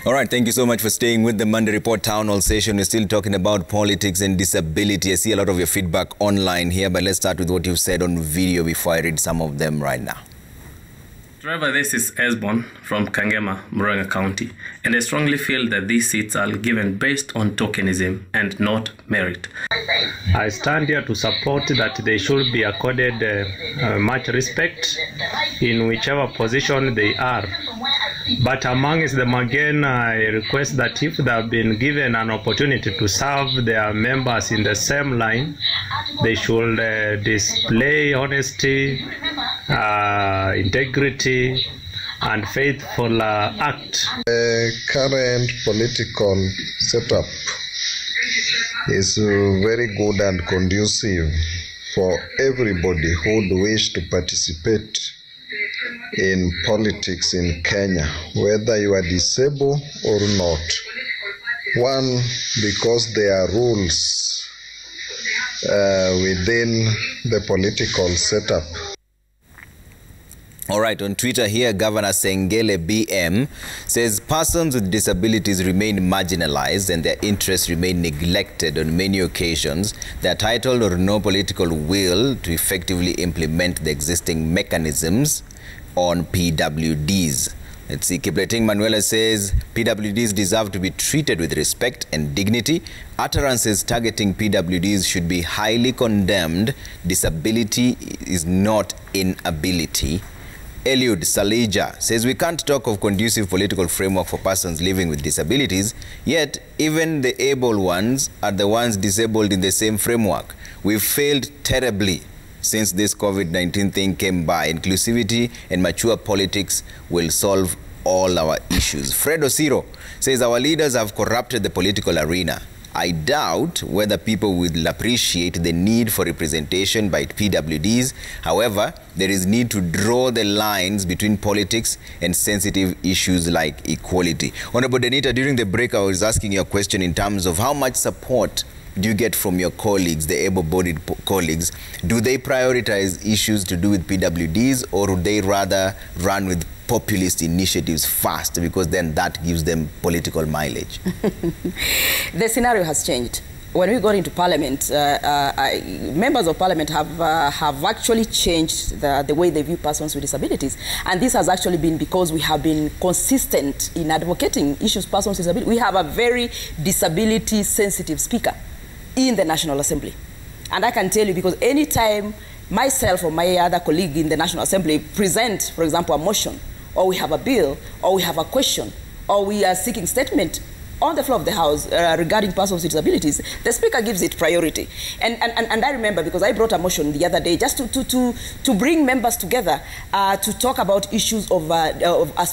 All right, thank you so much for staying with the Monday Report Town Hall session. We're still talking about politics and disability. I see a lot of your feedback online here, but let's start with what you've said on video before I read some of them right now. Driver, this is Esbon from Kangema, Murang'a County, and I strongly feel that these seats are given based on tokenism and not merit. I stand here to support that they should be accorded much respect in whichever position they are. But amongst them again, I request that if they have been given an opportunity to serve their members in the same line, they should display honesty, integrity, and faithful act. The current political setup is very good and conducive for everybody who would wish to participate in politics in Kenya, whether you are disabled or not. One, because there are rules within the political setup. All right, on Twitter here, Governor Sengele BM says persons with disabilities remain marginalized and their interests remain neglected on many occasions. They are titled or no political will to effectively implement the existing mechanisms on PWDs. Let's see, Kipleting Manuela says PWDs deserve to be treated with respect and dignity. Utterances targeting PWDs should be highly condemned. Disability is not inability. Eliud Salija says we can't talk of conducive political framework for persons living with disabilities, yet even the able ones are the ones disabled in the same framework. We've failed terribly since this COVID-19 thing came by. Inclusivity and mature politics will solve all our issues. Fred Osiro says our leaders have corrupted the political arena. I doubt whether people will appreciate the need for representation by PWDs. However, there is need to draw the lines between politics and sensitive issues like equality. Honorable Denita, during the break, I was asking you a question in terms of how much support do you get from your colleagues, the able-bodied colleagues? Do they prioritize issues to do with PWDs, or would they rather run with populist initiatives first, because then that gives them political mileage? The scenario has changed. When we got into Parliament, members of Parliament have actually changed the way they view persons with disabilities. And this has actually been because we have been consistent in advocating issues persons with disabilities. We have a very disability-sensitive speaker in the National Assembly. And I can tell you, because anytime myself or my other colleague in the National Assembly present, for example, a motion, or we have a bill, or we have a question, or we are seeking statement on the floor of the House regarding persons with disabilities, the Speaker gives it priority. And I remember, because I brought a motion the other day just to bring members together to talk about issues of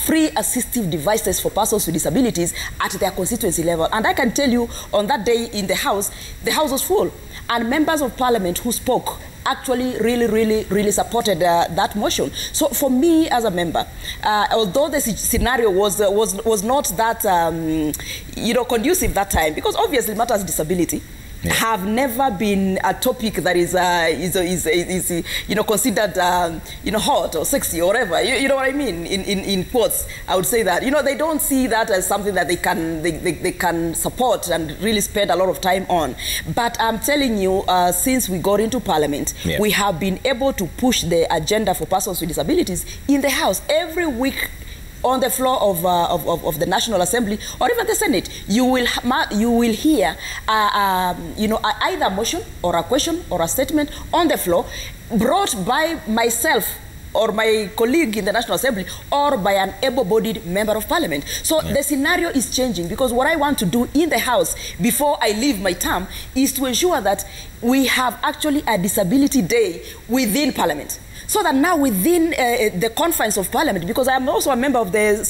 free assistive devices for persons with disabilities at their constituency level. And I can tell you, on that day in the House was full. And members of Parliament who spoke actually really supported that motion. So for me as a member, although the scenario was not that conducive that time, because obviously matters of disability have never been a topic that is considered hot or sexy or whatever. You know what I mean? In quotes, I would say that they don't see that as something that they can support and really spend a lot of time on. But I'm telling you, since we got into Parliament, we have been able to push the agenda for persons with disabilities in the House every week. On the floor of the National Assembly or even the Senate, you will hear either a motion or a question or a statement on the floor brought by myself or my colleague in the National Assembly or by an able-bodied member of Parliament. So the scenario is changing, because what I want to do in the House before I leave my term is to ensure that we have actually a disability day within Parliament. So that now within the confines of Parliament, because I am also a member of the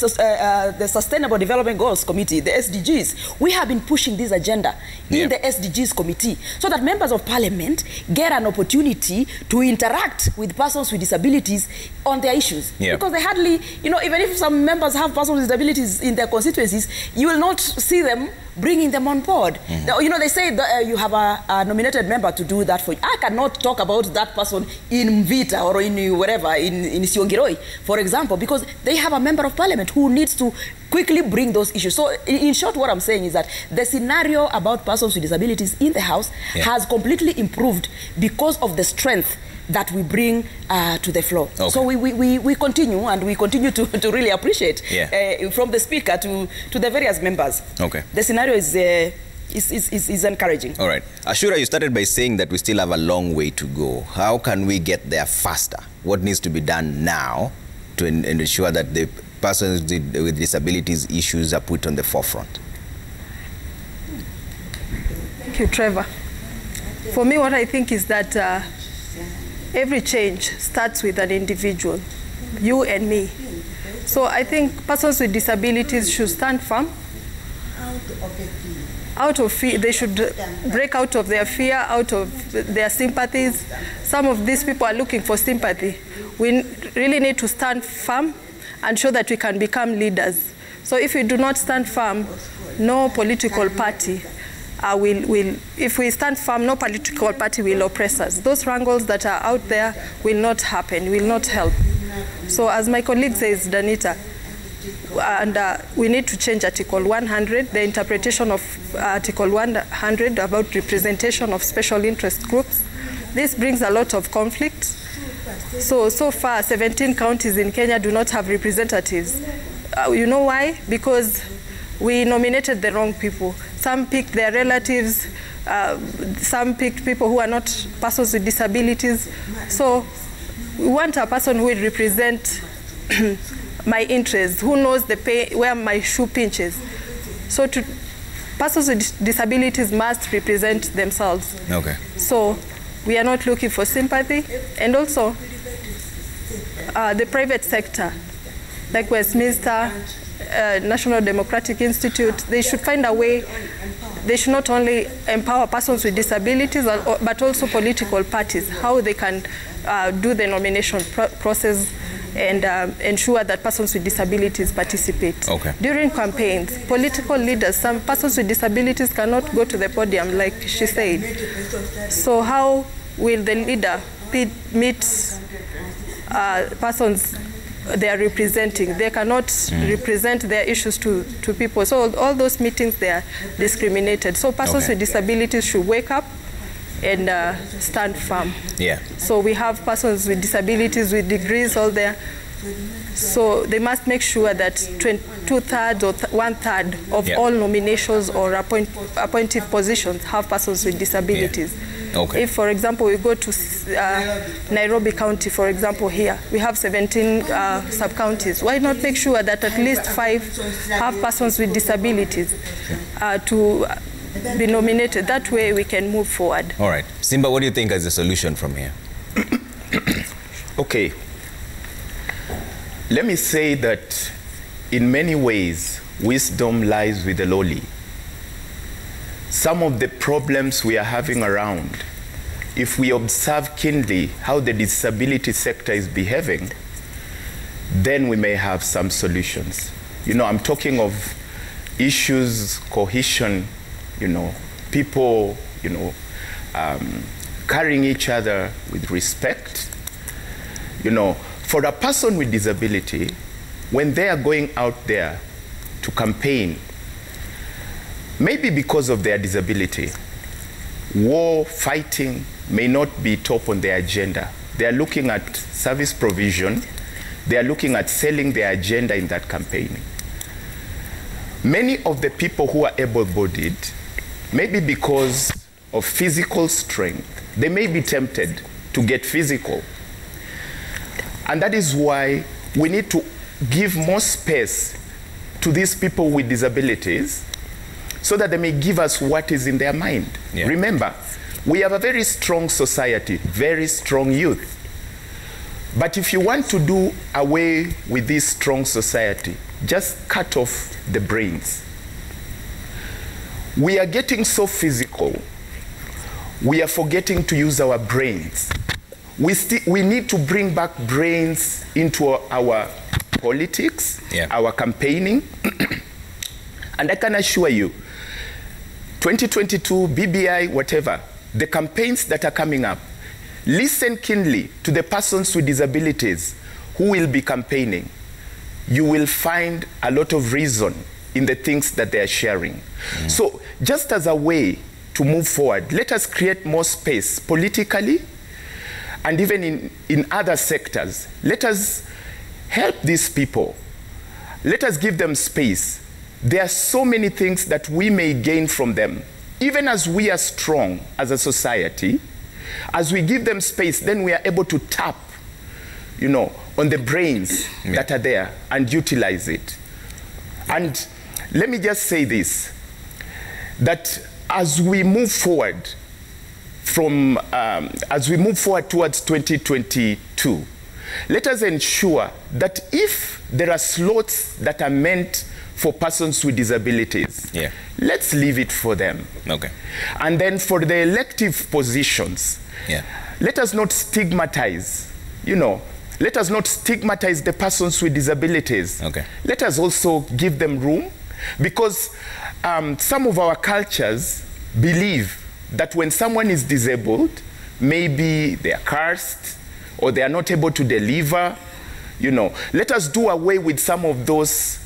Sustainable Development Goals Committee, the SDGs, we have been pushing this agenda in the SDGs committee, so that members of Parliament get an opportunity to interact with persons with disabilities on their issues. Because they hardly, even if some members have persons with disabilities in their constituencies, you will not see them bringing them on board. You know, they say that, you have a nominated member to do that for you. I cannot talk about that person in Mvita or in wherever, in Siongiroi, for example, because they have a member of parliament who needs to quickly bring those issues. So in short, what I'm saying is that the scenario about persons with disabilities in the House has completely improved because of the strength that we bring to the floor. Okay. So we continue, and we continue to really appreciate from the speaker to the various members. Okay. The scenario is encouraging. All right. Ashura, you started by saying that we still have a long way to go. How can we get there faster? What needs to be done now to ensure that the persons with disabilities issues are put on the forefront? Thank you, Trevor. For me, what I think is that every change starts with an individual, you and me. So I think persons with disabilities should stand firm. Out of fear, they should break out of their fear, out of their sympathies. Some of these people are looking for sympathy. We really need to stand firm and show that we can become leaders. So if we do not stand firm, no political party if we stand firm, no political party will oppress us. Those wrangles that are out there will not happen, will not help. So as my colleague says, Danita, and we need to change Article 100, the interpretation of Article 100 about representation of special interest groups. This brings a lot of conflict. So far, 17 counties in Kenya do not have representatives. You know why? Because we nominated the wrong people. Some picked their relatives, some picked people who are not persons with disabilities. So we want a person who will represent my interests, who knows the where my shoe pinches. So persons with disabilities must represent themselves. Okay. So we are not looking for sympathy. And also, the private sector, like Westminster, National Democratic Institute, they should find a way. They should not only empower persons with disabilities, but also political parties, how they can do the nomination process and ensure that persons with disabilities participate. Okay. During campaigns, political leaders, some persons with disabilities cannot go to the podium, like she said. So how will the leader meet persons they are representing? They cannot represent their issues to people. So all those meetings, they are discriminated. So persons with disabilities should wake up and stand firm. Yeah. So we have persons with disabilities with degrees all there. So they must make sure that 2/3 or 1/3 of all nominations or appointed positions have persons with disabilities. Okay. If, for example, we go to Nairobi County, for example, here, we have 17 sub-counties. Why not make sure that at least 5 have persons with disabilities to be nominated? That way we can move forward. All right. Simba, what do you think is the solution from here? Okay. Let me say that in many ways, wisdom lies with the lowly. Some of the problems we are having around, if we observe keenly how the disability sector is behaving, then we may have some solutions. You know, I'm talking of issues, cohesion, you know, people, you know, carrying each other with respect. You know, for a person with disability, when they are going out there to campaign, maybe because of their disability, war, fighting may not be top on their agenda. They are looking at service provision. They are looking at selling their agenda in that campaign. Many of the people who are able-bodied, maybe because of physical strength, they may be tempted to get physical. And that is why we need to give more space to these people with disabilities so that they may give us what is in their mind. Yeah. Remember, we have a very strong society, very strong youth. But if you want to do away with this strong society, just cut off the brains. We are getting so physical, we are forgetting to use our brains. We need to bring back brains into our politics, our campaigning. And I can assure you, 2022, BBI, whatever, the campaigns that are coming up, listen keenly to the persons with disabilities who will be campaigning. You will find a lot of reason in the things that they are sharing. So just as a way to move forward, let us create more space politically and even in other sectors. Let us help these people. Let us give them space. There are so many things that we may gain from them. Even as we are strong as a society, as we give them space, then we are able to tap, you know, on the brains that are there and utilize it. And let me just say this, that as we move forward towards 2022, let us ensure that if there are slots that are meant for persons with disabilities, let's leave it for them. Okay. And then for the elective positions, let us not stigmatize, you know, let us not stigmatize the persons with disabilities. Okay. Let us also give them room, because some of our cultures believe that when someone is disabled, maybe they are cursed or they are not able to deliver, you know. Let us do away with some of those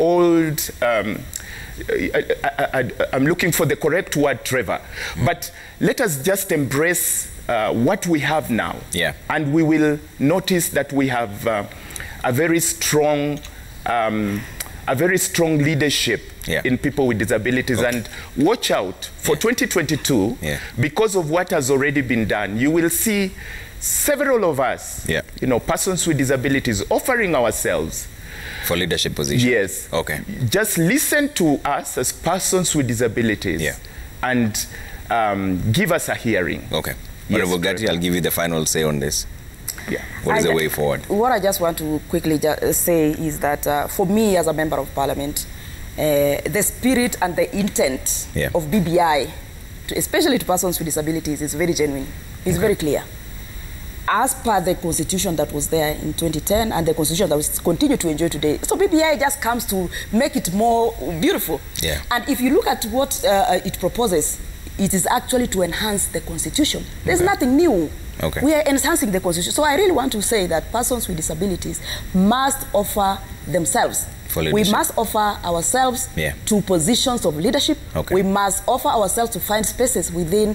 old, I'm looking for the correct word, Trevor, but let us just embrace what we have now. And we will notice that we have a very strong leadership in people with disabilities. And watch out for 2022, because of what has already been done. You will see several of us, you know, persons with disabilities, offering ourselves for leadership positions. Yes. Okay. Just listen to us as persons with disabilities and give us a hearing. Okay. Honorable Gatti, I'll give you the final say on this. What is the way forward? What I just want to quickly say is that for me as a member of parliament, the spirit and the intent of BBI, especially to persons with disabilities, is very genuine. It's very clear. As per the constitution that was there in 2010 and the constitution that we continue to enjoy today. So BBI just comes to make it more beautiful. And if you look at what it proposes, it is actually to enhance the constitution. There's nothing new. We are enhancing the constitution. So I really want to say that persons with disabilities must offer themselves. We must offer ourselves to positions of leadership. We must offer ourselves to find spaces within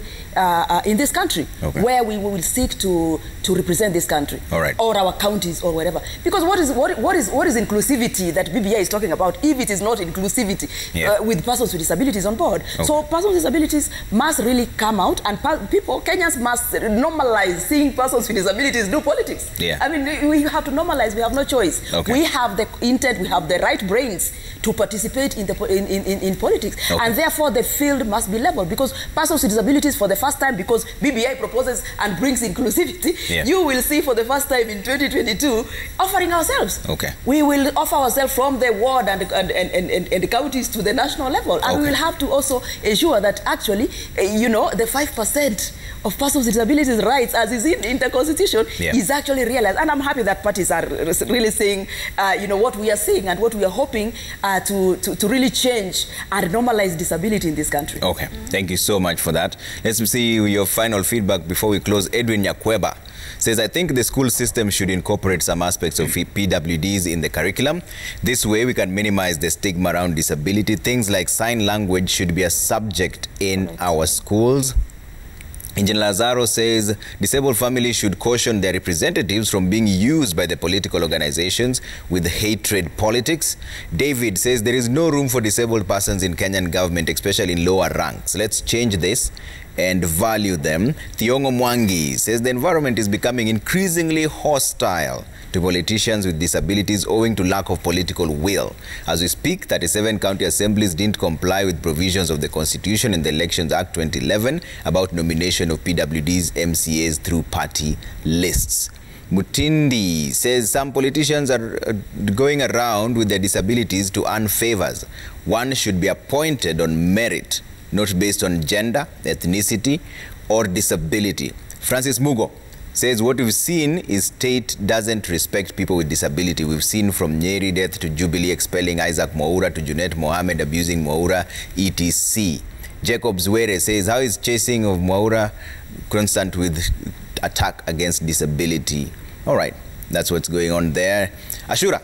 in this country where we will seek to represent this country or our counties or wherever. Because what is inclusivity that BBI is talking about if it is not inclusivity with persons with disabilities on board? So persons with disabilities must really come out, and Kenyans must normalize seeing persons with disabilities do politics. I mean, we have to normalize. We have no choice. We have the intent. We have the right brains to participate in politics, and therefore the field must be leveled, because persons with disabilities for the first time, because BBI proposes and brings inclusivity, you will see for the first time in 2022 offering ourselves. We will offer ourselves from the ward and the counties to the national level, and we will have to also ensure that actually, you know, the 5% of persons with disabilities rights, as is in the constitution, is actually realized. And I'm happy that parties are really saying, you know, what we are seeing and what we are hoping to really change and normalize disability in this country. Thank you so much for that. Let's see your final feedback before we close. Edwin Nyakweba says, I think the school system should incorporate some aspects of PWDs in the curriculum. This way we can minimize the stigma around disability. Things like sign language should be a subject in our schools. Engineer Lazaro says disabled families should caution their representatives from being used by the political organizations with hatred politics. David says there is no room for disabled persons in Kenyan government, especially in lower ranks. Let's change this and value them. Thiongo Mwangi says the environment is becoming increasingly hostile to politicians with disabilities owing to lack of political will. As we speak, 37 county assemblies didn't comply with provisions of the Constitution and the Elections Act 2011 about nomination of PWDs, MCAs through party lists. Mutindi says some politicians are going around with their disabilities to earn favors. One should be appointed on merit, not based on gender, ethnicity, or disability. Francis Mugo says what we've seen is state doesn't respect people with disability. We've seen from Nyeri death to Jubilee expelling Isaac Mwaura to Junet Mohammed abusing Mwaura, etc. Jacob Zwere says, how is chasing of Mwaura constant with attack against disability? All right, that's what's going on there. Ashura,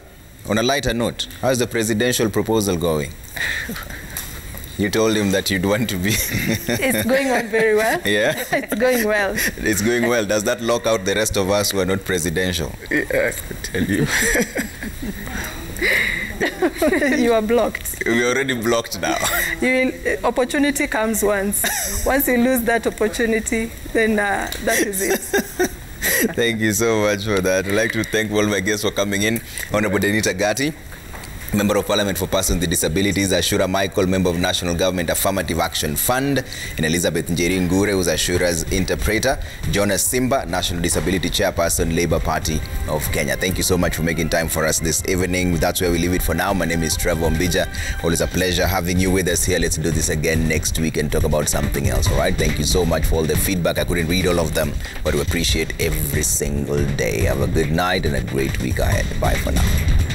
on a lighter note, how's the presidential proposal going? You told him that you'd want to be... It's going on very well. Yeah? It's going well. It's going well. Does that lock out the rest of us who are not presidential? Yeah, I could tell you. You are blocked. We're already blocked now. Opportunity comes once. Once you lose that opportunity, then that is it. Thank you so much for that. I'd like to thank all my guests for coming in. Honorable Denita Gatti, Member of Parliament for Persons with Disabilities, Ashura Michael, Member of National Government Affirmative Action Fund, and Elizabeth Njeri Ngure, who's Ashura's interpreter, Jonas Simba, National Disability Chairperson, Labour Party of Kenya. Thank you so much for making time for us this evening. That's where we leave it for now. My name is Trevor Mbija. Always a pleasure having you with us here. Let's do this again next week and talk about something else, all right? Thank you so much for all the feedback. I couldn't read all of them, but we appreciate every single day. Have a good night and a great week ahead. Bye for now.